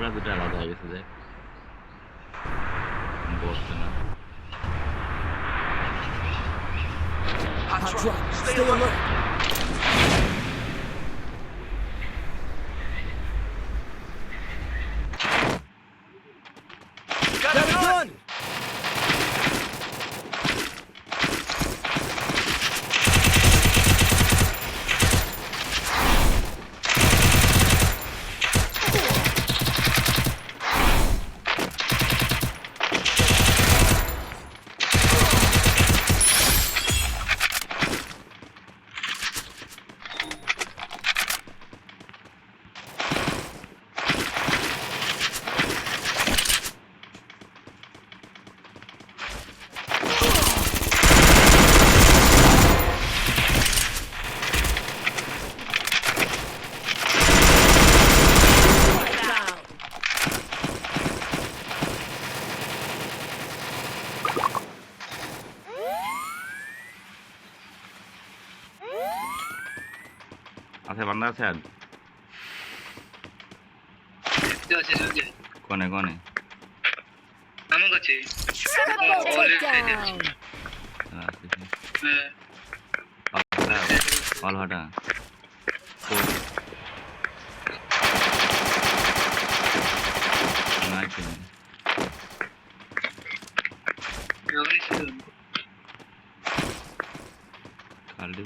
ওরা দুটো আলাদা হয়ে গেছে, দেখ বসছে না। Hot drop. Stay alert. Got a gun. আছে বান্দা আছে আর কোনে কোনে আমার কাছে অল হাটা কালটি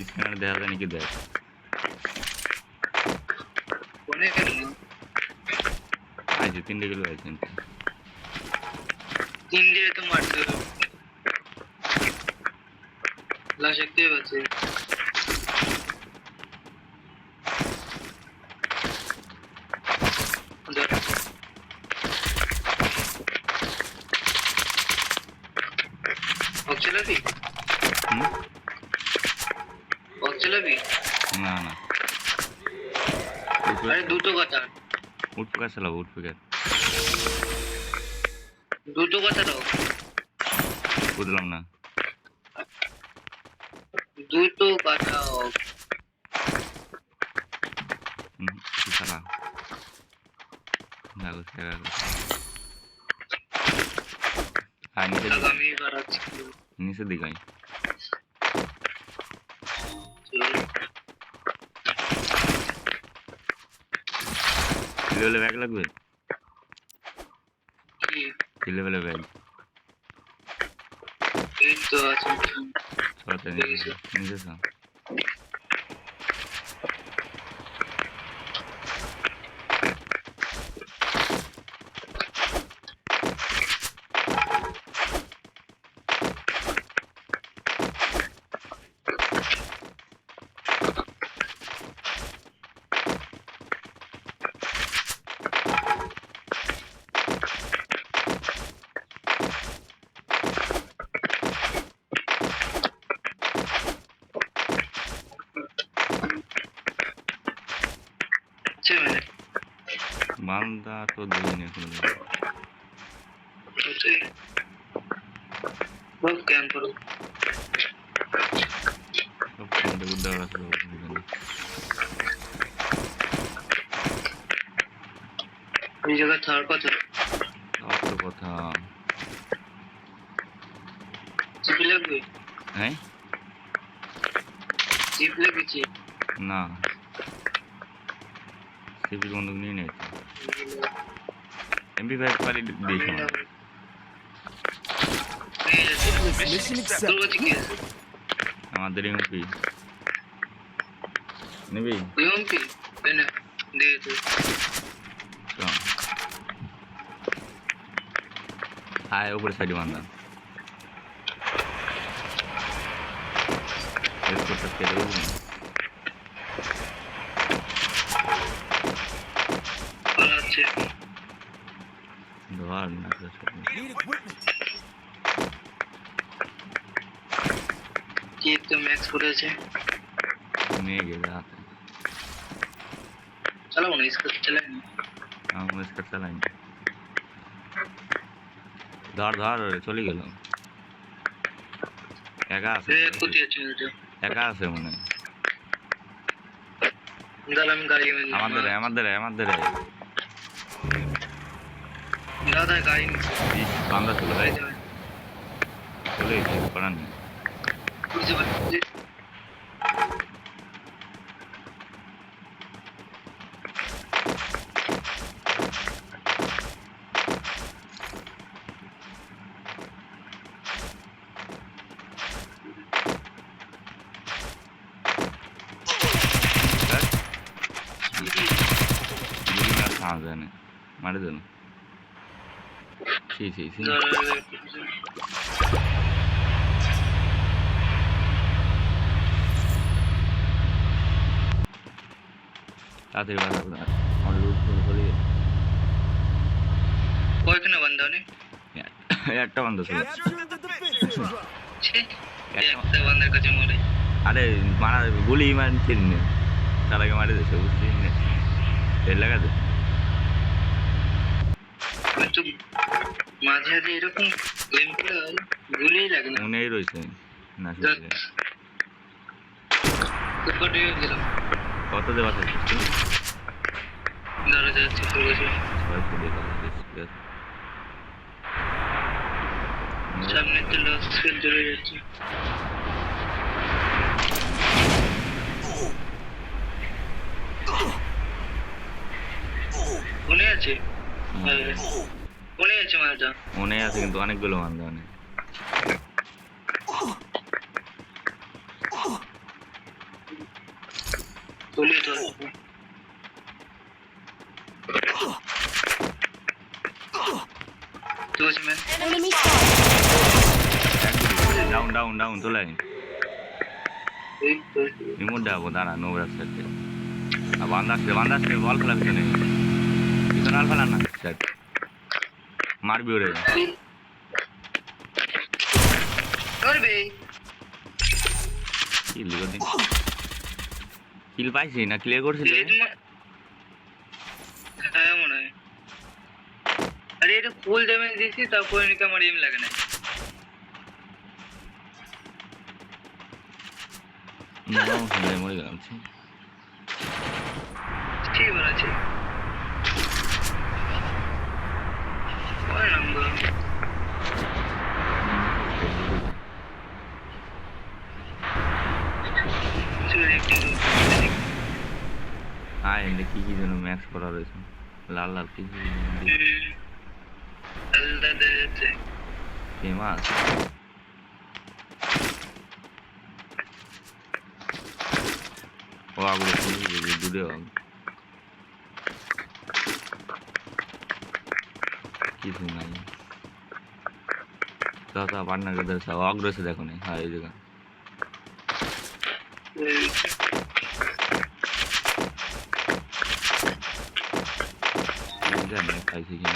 স্ক্যানার দেখা যায় নাকি দেখ আছে 3 কিলো আছে তিনটে তো মারতে লাশ একটাই আছে চলাবি চলাবি না না আরে দুটো কথা উঠপকা চালাবো উঠপকা দুটো কথা দাও বুঝলাম না দুটো কথা চালা লাগো আমি বাড়াচ্ছি নিচে দিকে লেভেলে ব্যাগ লাগবে কি লেভেলে ব্যাগ এই তো আছে সরাতে নিচে বান্দা তো দিন এখন बहुत कैंप करो সব কোনটা গুদ্দা আছে এই জায়গা থার কথা অত কথা চিপ লাগবে হ্যাঁ চিপ লাগবে চিপ না সিপি বন্ধু নিয়ে নেই MP5 পারি দেখি Mission accepted. আমাদের MP নেবি এমপি এনে দে তো আয় উপরে সাইডে বান্দা এরপর থেকে দেবো আছে ধর না Need equipment. কি তো ম্যাক্স করেছে নিয়ে গেছে হাতে চালাও না इसको चलाए আমরা স্কার চালাই ধর ধর চলে গেল একা আছে ए कुछ अच्छा है একা আছে মনে হয়। দাঁড়া আমি গাড়ি আমাদের দাদা গাড়ি বান্দা ছিল ভাই, যাবে চলে গেছে করার নেই। বুঝতে পারছি গুলি মারা খাওয়া যায় না, মারে দেন। ছি তাড়াতাড়ি বাধা করে আমার লুট চলে গেল। কয়খানে বান্ধা নেই একটা বান্ধব ছিল। Capture the defensive drop. একটা বান্ধার কাছে মরে আরে মারা গুলি মারছি না, তার আগে মারি দিয়েছে বুঝছি না, তেল লাগাতে কিন্তু মাঝে মাঝে এরকম গেম খেলে গুলিই লাগে না মনেই রয়েছে না। গেলাম কত দেওয়া থাকে ধরে যাচ্ছে সামনে তো লস ফেল চলে যাচ্ছে মনে আছে মালটা মনে আছে কিন্তু অনেকগুলো বান্ধব অনেক। বলি তো Enemy spotted. ডাউন চলে আয়। রিমোট যাবো দাঁড়া, নো রাস্তা বান্ধা আসছে বল ফেলা পিছনে আল ফেলা না মারবি ওরে। কিল পাইছি না, ক্লিয়ার করছিল। হ্যাঁ মনে হয় আরে এটা ফুল ড্যামেজ দিছি তারপরে নাকি আমার এম লাগে না মরে গেলাম। ঠিক আছে কয় নাম্বার হ্যাঁ এমনি কি যেন ম্যাক্স করা রয়েছে, লাল কি ফেমাস। ও আগুলো দূরে কিছু নাই। দাদা পার্টনার কে ধরেছে অগ্রসে দেখো নি। হ্যাঁ এই জায়গা খাইছি কিনা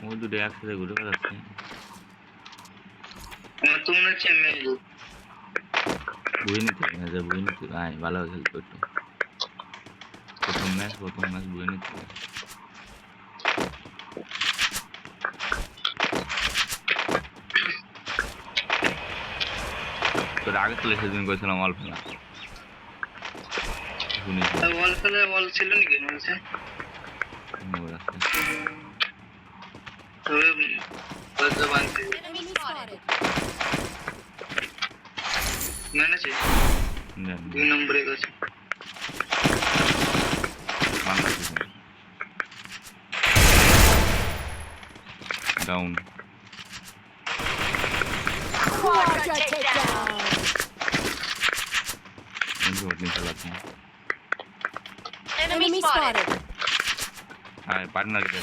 ও দুটো একসাথে ঘুরে বেড়াচ্ছে। আমার তো মনে হচ্ছে বই নিতে ভাই ভালো খেলতো একটু। প্রথম ম্যাচ বই নিতে তোর আগে চলে সেদিন করেছিলাম অল ফেলা ওয়াল ছিল নাকি Enemy spotted. মেনেছে 2 নম্বরে গেছে down Quadra takedown. Enemy spotted. হ্যাঁ পার্টনার কে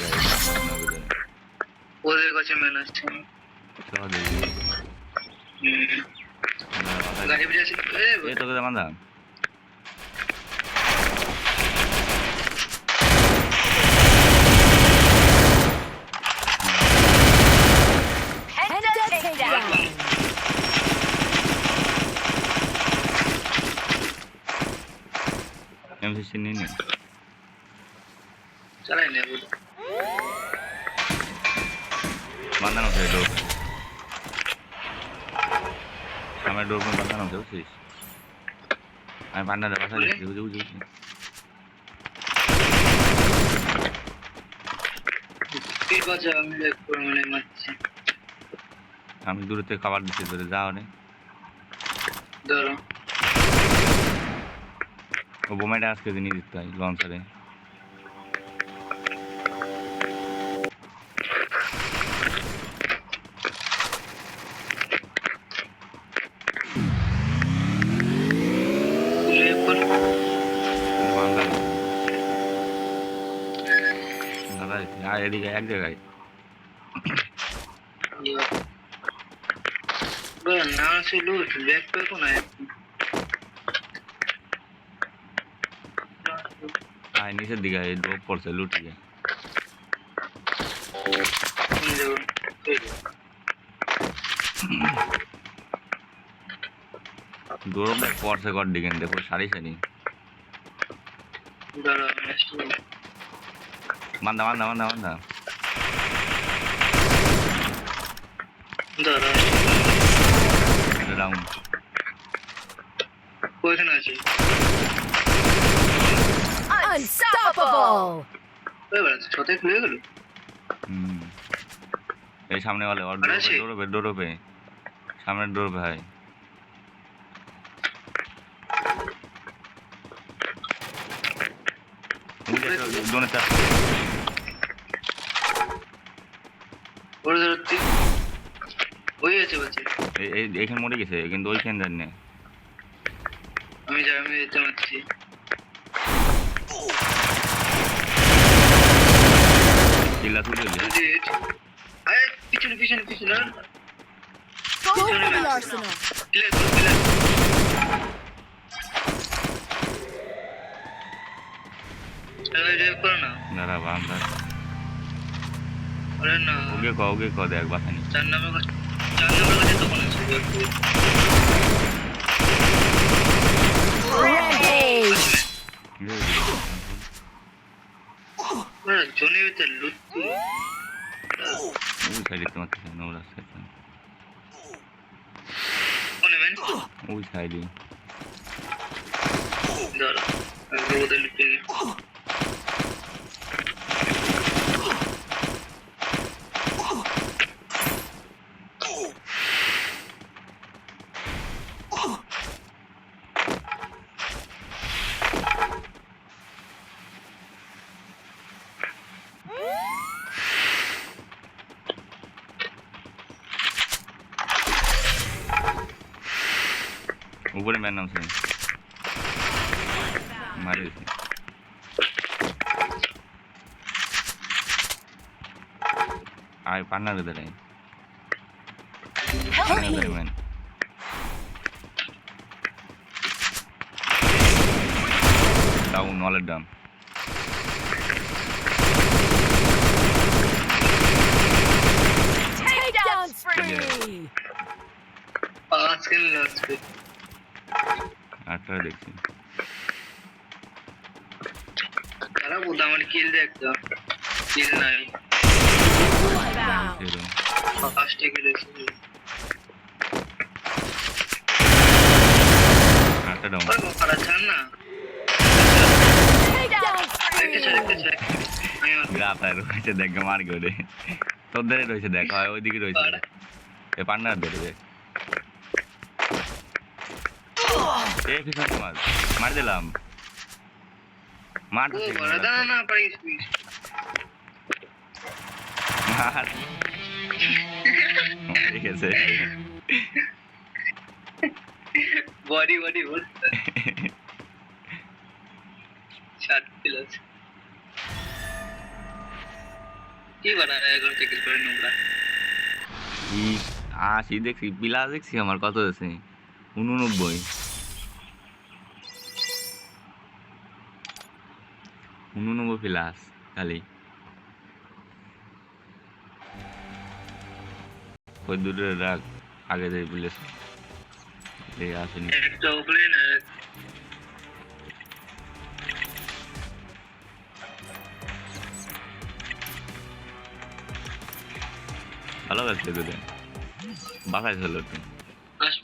ওদের কাছে মেনেছে গাড়ি বেরিয়ে আছে এই তোকে বান্ধা Head takedown. M16 নিয়ে নে চালাই নেব বাঁধানো আছে ডোর আমার ডোর কোন বাঁধানো আছে বুঝছিস আমি পান্ডারে বাসা দিচ্ছি বুঝে বুঝে ঠিক আছে আমি একটু মানে মারছি আমি দূরে থেকে খাবার দিচ্ছি ধরে যাও রে ধরো ও বোমাটা আজকে নিয়ে দিতে হয় লঞ্চারে এদিকে এক জায়গায় না সে লুট ব্যাক পেতো না নিচের দিকে ড্রপ করছে লুটিয়ে ড্রপ পড়ছে কর দিকে দেখো সারি সারি বান্ধা বান্ধা বান্ধা বান্ধা ডাউন কোথায় আছে Unstoppable! ছতে খুলে গেল এই সামনে वाले और ডোরবে সামনে ডোরবে ভাই दोनों चार ওরে ধরতে ওই আছে বলছি এইখানে মরে গেছে কিন্তু ওইখানে জানি না আমি যেতে পারছি কিল্লা তুলে দে আরে পিছনে পিছনে পিছনে Go for the arsenal! কিলে চলো রে করো না দাঁড়া বান্ধা আরে না ওকে কো দেখ বাসানি 4 নম্বর কাছে তো মনে আছে Rampage! ওরে জোনে ভিতরে লুট ওই সাইডে তোমার কাছে নোরা সাইড কোনে মেন ওই সাইডে দাঁড়া আমি ওদের লুটে নি ऊपर मैन नाम से मारे आए पाना दे रहे Help me! मैन डाउन वाले डाउन Takedown spree! पांच किल लॉस पे आटा देखी খারাপ ওটা আমার কিল দে একটা কিল নাই Bloodbound! जीरो ফার্স্ট কিল এসে आटा डाउन ওই পারা ছাড় না Takedown একটা spree! আমি গ্রাফায় রয়েছে দেখ মার করে তোদের রয়েছে দেখ হয় ওইদিকে রয়েছে এ পান্না ধরে এ পিছন মার দিলাম মার ও বড় দানা না পারিস মার ঠিক আছে বডি বল শার্ট প্লাস কি বানায় এখন থেকে করে নোংরা ই আসি দেখছি পিলা দেখছি আমার কত আছে 89 প্লাস খালি ওই দূরে রাখ আগে যাই প্লেস আসেনি একটা উপরে না ভালো লাগছে দুটো বাসায় ছিল আস